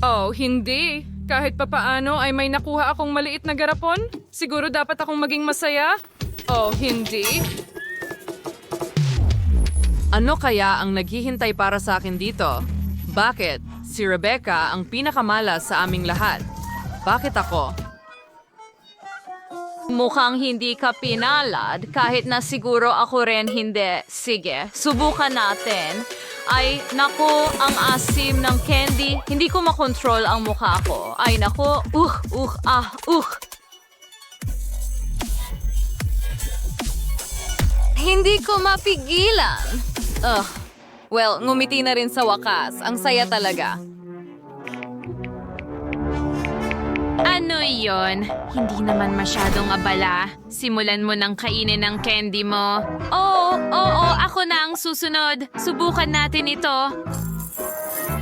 Oh, hindi. Kahit papaano ay may nakuha akong maliit na garapon. Siguro dapat akong maging masaya? Oh, hindi. Ano kaya ang naghihintay para sa akin dito? Bakit? Si Rebecca ang pinakamalas sa aming lahat. Bakit ako? Mukhang hindi ka pinalad kahit na siguro ako rin hindi. Sige, subukan natin. Ay, naku, ang asim ng candy. Hindi ko makontrol ang mukha ko. Ay, naku, Hindi ko mapigilan. Well, ngumiti na rin sa wakas. Ang saya talaga. Ano yon? Hindi naman masyadong abala. Simulan mo nang kainin ang candy mo. Oo, ako na ang susunod. Subukan natin ito.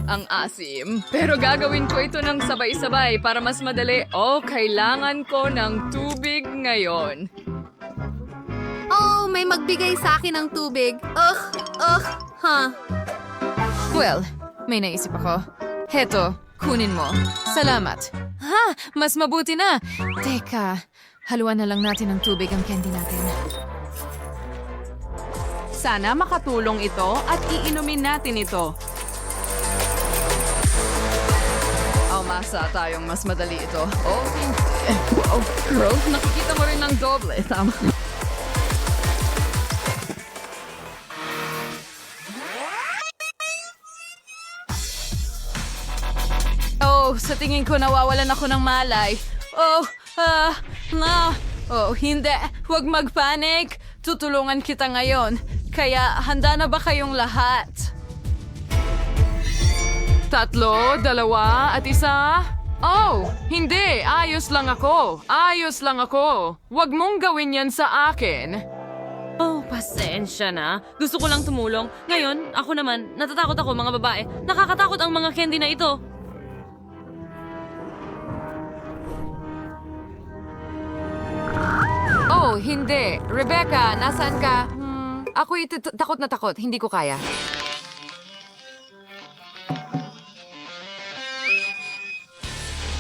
Ang asim. Pero gagawin ko ito ng sabay-sabay para mas madali. Kailangan ko ng tubig ngayon. Oh, may magbigay sa akin ng tubig. Well, may naisip ako. Heto, kunin mo. Salamat. Mas mabuti na. Teka, haluan na lang natin ng tubig ang candy natin. Sana makatulong ito at iinumin natin ito. Masa tayong mas madali ito. Wow, girl, nakikita mo rin ng doble. Tama. Sa tingin ko nawawalan ako ng malay. Hindi. Huwag magpanik. Tutulungan kita ngayon. Kaya handa na ba kayong lahat? 3, 2, at 1. Oh, hindi. Ayos lang ako. Huwag mong gawin yan sa akin. Oh, pasensya na. Gusto ko lang tumulong. Ngayon, ako naman, natatakot ako mga babae. Nakakatakot ang mga candy na ito. Oh, hindi. Rebecca, nasaan ka? Ako'y takot na takot. Hindi ko kaya.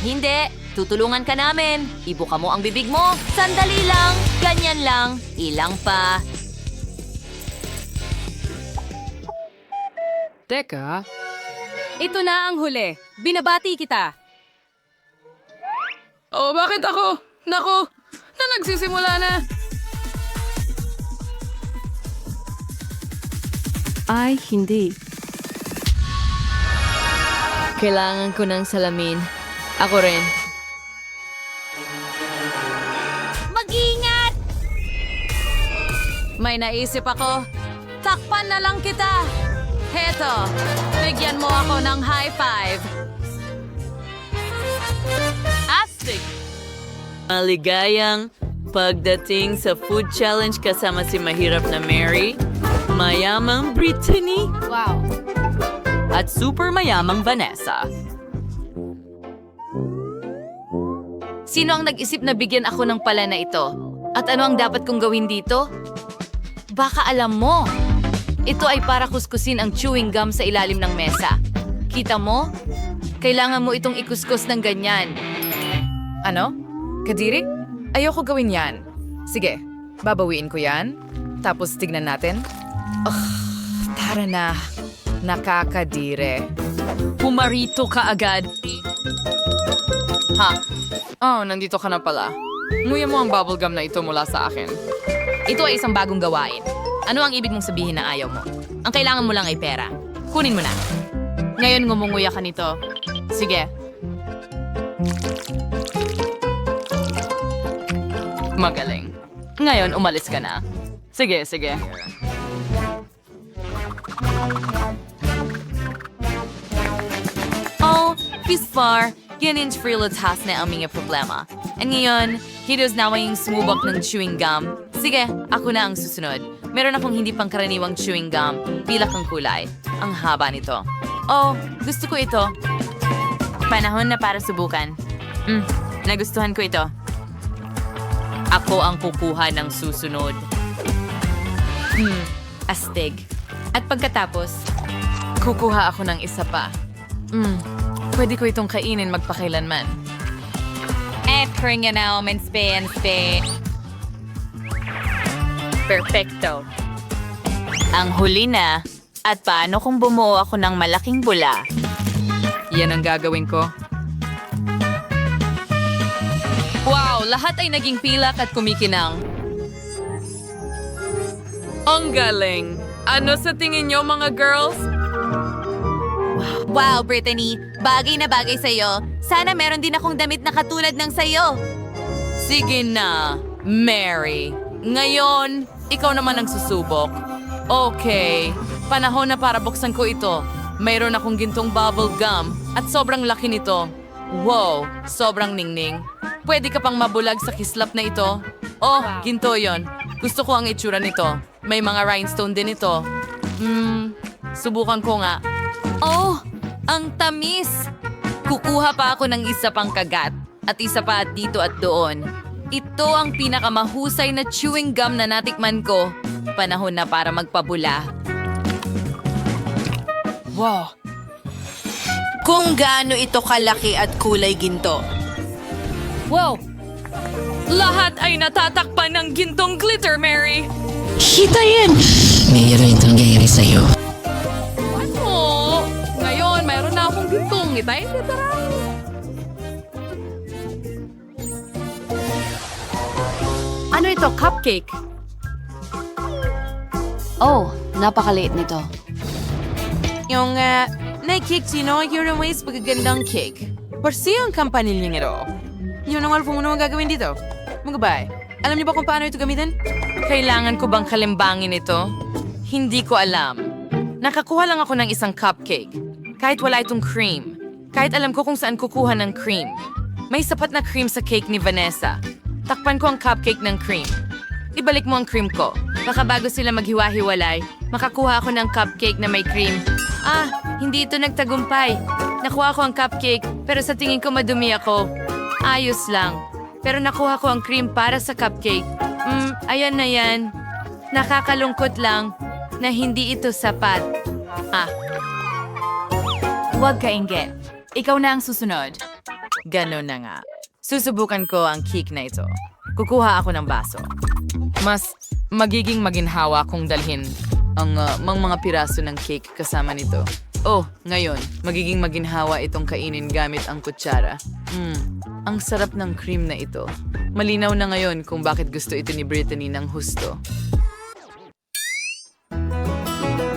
Hindi. Tutulungan ka namin. Ibuka mo ang bibig mo. Sandali lang. Ganyan lang. Ilang pa. Teka, Ito na ang huli. Binabati kita. bakit ako? Naku, nagsisimula na. Ay, hindi. Kailangan ko ng salamin. Ako rin. Mag-ingat! May naisip ako. Takpan na lang kita. Heto, bigyan mo ako ng high five. Astig! Maligayang pagdating sa food challenge kasama si mahirap na Mary, mayamang Brittany, Wow. at super mayamang Vanessa. Sino ang nag-isip na bigyan ako ng pala na ito? At ano ang dapat kong gawin dito? Baka alam mo. Ito ay para kuskusin ang chewing gum sa ilalim ng mesa. Kita mo? Kailangan mo itong ikuskus ng ganyan. Ano? Kadiri? Ayoko gawin yan. Sige, babawiin ko yan. Tapos tignan natin. Tara na. Nakakadire. Pumarito ka agad. Nandito ka na pala. Nguya mo ang bubblegum na ito mula sa akin. Ito ay isang bagong gawain. Ano ang ibig mong sabihin na ayaw mo? Ang kailangan mo lang ay pera. Kunin mo na. Ngayon ngumunguya ka nito. Sige. Magaling. Ngayon, umalis ka na. Sige. Oh, Pisfar, ganun frilatas na ang mga problema. At ngayon, hidos na yung sumubok ng chewing gum. Sige, ako na ang susunod. Meron akong hindi pangkaraniwang chewing gum. Pilak ang kulay. Ang haba nito. Oh, gusto ko ito. Panahon na para subukan. Nagustuhan ko ito. Ako ang kukuha ng susunod. Astig. At pagkatapos, Kukuha ako ng isa pa. Pwede ko itong kainin magpakailanman. Kring na naman Spain. Perfecto. Ang huli na. At paano kung bumuo ako ng malaking bula? Yan ang gagawin ko. Wow, lahat ay naging pilak at kumikinang. Ang galing. Ano sa tingin nyo mga girls? Wow, Brittany. Bagay na bagay sa'yo. Sana meron din akong damit na katulad ng sa'yo. Sige na, Mary. Ngayon, ikaw naman ang susubok. Okay, panahon na para buksan ko ito. Mayroon akong gintong bubble gum at sobrang laki nito. Wow, sobrang ningning. Pwede ka pang mabulag sa kislap na ito. Oh, ginto yon. Gusto ko ang itsura nito. May mga rhinestone din ito. Subukan ko nga. Oh, ang tamis! Kukuha pa ako ng isa pang kagat at isa pa dito at doon. Ito ang pinakamahusay na chewing gum na natikman ko. Panahon na para magpabula. Wow! Kung gaano ito kalaki at kulay ginto. Wow! Lahat ay natatakpan ng gintong glitter, Mary! Mayroon itong nangyayari sa'yo. Oh, ngayon, mayroon na akong gintong ngitay. Ano ito? Cupcake? Oh, napakaliit nito. Yung, na-cake sino, you're a ways pagagandang cake. Porsi ang kampanilyang ito. Yun ang alpong mo gagawin dito. Magabay, alam niyo ba kung paano ito gamitin? Kailangan ko bang kalimbangin ito? Hindi ko alam. Nakakuha lang ako ng isang cupcake. Kahit wala itong cream. Kahit alam ko kung saan kukuha ng cream. May sapat na cream sa cake ni Vanessa. Takpan ko ang cupcake ng cream. Ibalik mo ang cream ko. Baka bago sila maghiwa-hiwalay, makakuha ako ng cupcake na may cream. Ah, hindi ito nagtagumpay. Nakuha ko ang cupcake, pero sa tingin ko madumi ako. Ayos lang. Pero nakuha ko ang cream para sa cupcake. Ayan na yan. Nakakalungkot lang na hindi ito sapat. Huwag ka inggit. Ikaw na ang susunod. Ganun na nga. Susubukan ko ang cake na ito. Kukuha ako ng baso. Mas magiging maginhawa kung dalhin ang mga piraso ng cake kasama nito. Oh, ngayon, magiging maginhawa itong kainin gamit ang kutsara. Ang sarap ng cream na ito. Malinaw na ngayon kung bakit gusto ito ni Brittany ng husto.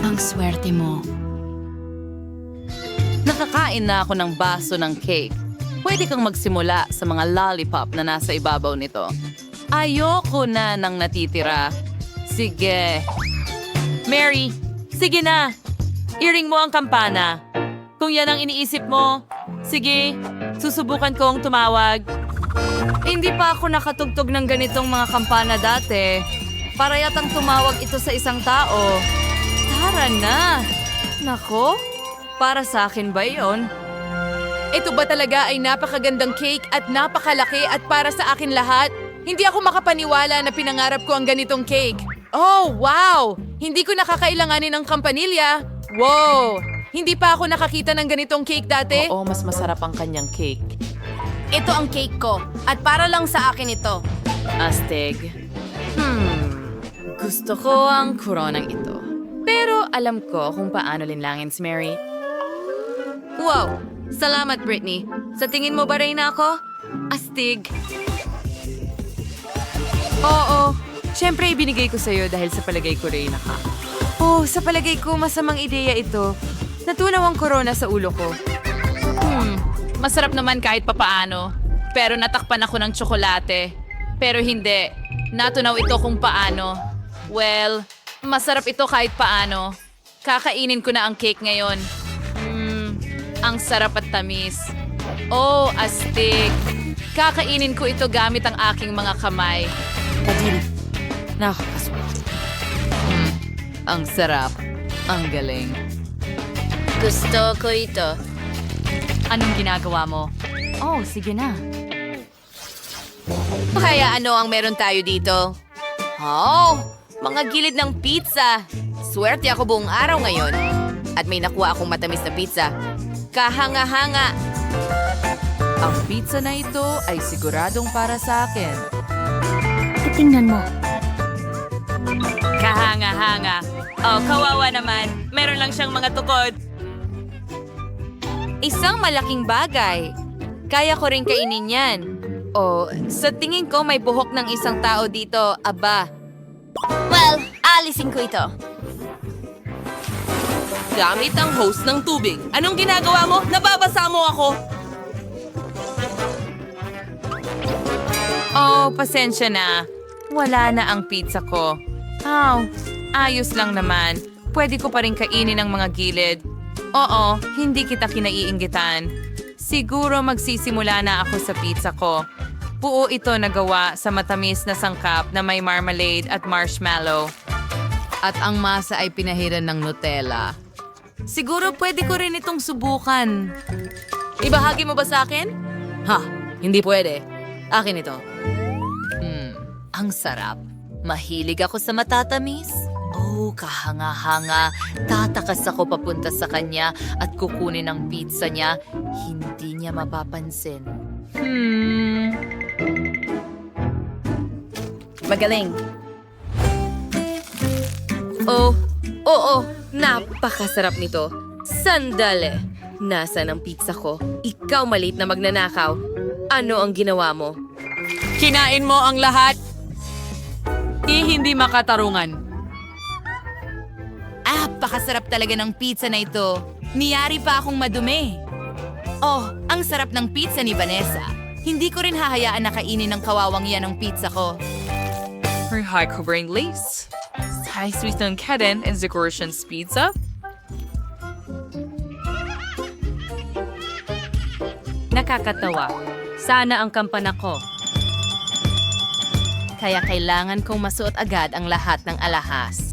Ang swerte mo. Nakakain na ako ng baso ng cake. Pwede kang magsimula sa mga lollipop na nasa ibabaw nito. Ayoko na ng natitira. Sige. Mary, sige na. I-ring mo ang kampana. Kung yan ang iniisip mo, sige, susubukan kong tumawag. Hindi pa ako nakatugtog ng ganitong mga kampana dati. Para yatang tumawag ito sa isang tao. Tara na. Nako, para sa akin ba yon? Ito ba talaga ay napakagandang cake at napakalaki at para sa akin lahat? Hindi ako makapaniwala na pinangarap ko ang ganitong cake. Oh, wow! Hindi ko nakakailanganin ng kampanilya. Wow! Hindi pa ako nakakita ng ganitong cake dati. Oo, mas masarap ang kanyang cake. Ito ang cake ko. At para lang sa akin ito. Astig. Gusto ko ang koronang ito. Pero alam ko kung paano linlangin si Mary. Wow! Salamat, Brittany. Sa tingin mo ba rin ako? Astig. Oo. Siyempre, ibinigay ko sa'yo dahil sa palagay ko rin ka. Oh, sa palagay ko, masamang ideya ito. Natunaw ang corona sa ulo ko. Masarap naman kahit papaano. Pero natakpan ako ng tsokolate. Pero hindi. Natunaw ito kung paano. Well, masarap ito kahit paano. Kakainin ko na ang cake ngayon. Ang sarap at tamis. Oh, astig. Kakainin ko ito gamit ang aking mga kamay. Nakakaswerte. Ang sarap. Ang galing. Gusto ko ito. Anong ginagawa mo? Oh, sige na. Kaya ano ang meron tayo dito? Oh, mga gilid ng pizza. Swerte ako buong araw ngayon. At may nakuha akong matamis na pizza. Kahanga-hanga. Ang pizza na ito ay siguradong para sa akin. Tingnan mo. Kahanga-hanga. Oh, kawawa naman. Meron lang siyang mga tukod. Isang malaking bagay. Kaya ko rin kainin yan. Oh, sa tingin ko may buhok ng isang tao dito. Aba. Well, alisin ko ito. Gamit ang hose ng tubig. Anong ginagawa mo? Nababasa mo ako. Oh, pasensya na. Wala na ang pizza ko. Ayos lang naman. Pwede ko pa rin kainin ang mga gilid. Oo, hindi kita kinaiinggitan. Siguro magsisimula na ako sa pizza ko. Buo ito na gawa sa matamis na sangkap na may marmalade at marshmallow. At ang masa ay pinahiran ng Nutella. Siguro pwede ko rin itong subukan. Ibahagi mo ba sa akin? Ha, hindi pwede. Akin ito. Ang sarap. Mahilig ako sa matatamis. Oh, kahanga-hanga. Tatakas ako papunta sa kanya at kukunin ang pizza niya. Hindi niya mapapansin. Magaling. Oh, oo. Napakasarap nito. Sandali. Nasaan ang pizza ko? Ikaw maliit na magnanakaw. Ano ang ginawa mo? Kinain mo ang lahat. Hindi makatarungan. Pakasarap talaga ng pizza na ito. Niyari pa akong madumi. Oh, ang sarap ng pizza ni Vanessa. Hindi ko rin hahayaan na kainin ng kawawang yan ang pizza ko. High covering lace. High sweet ng kaden and decorations pizza. Nakakatawa. Sana ang kampana ko. Kaya kailangan kong masuot agad ang lahat ng alahas.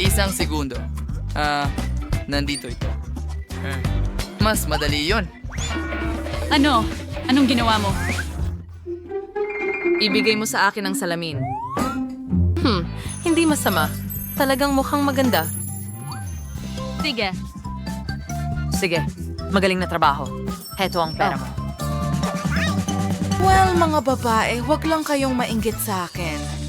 Isang segundo. Nandito ito. Mas madali yon. Ano? Anong ginawa mo? Ibigay mo sa akin ang salamin. Hindi masama. Talagang mukhang maganda. Sige. Sige, magaling na trabaho. Heto ang pera mo. Well, mga babae, wag lang kayong mainggit sa akin.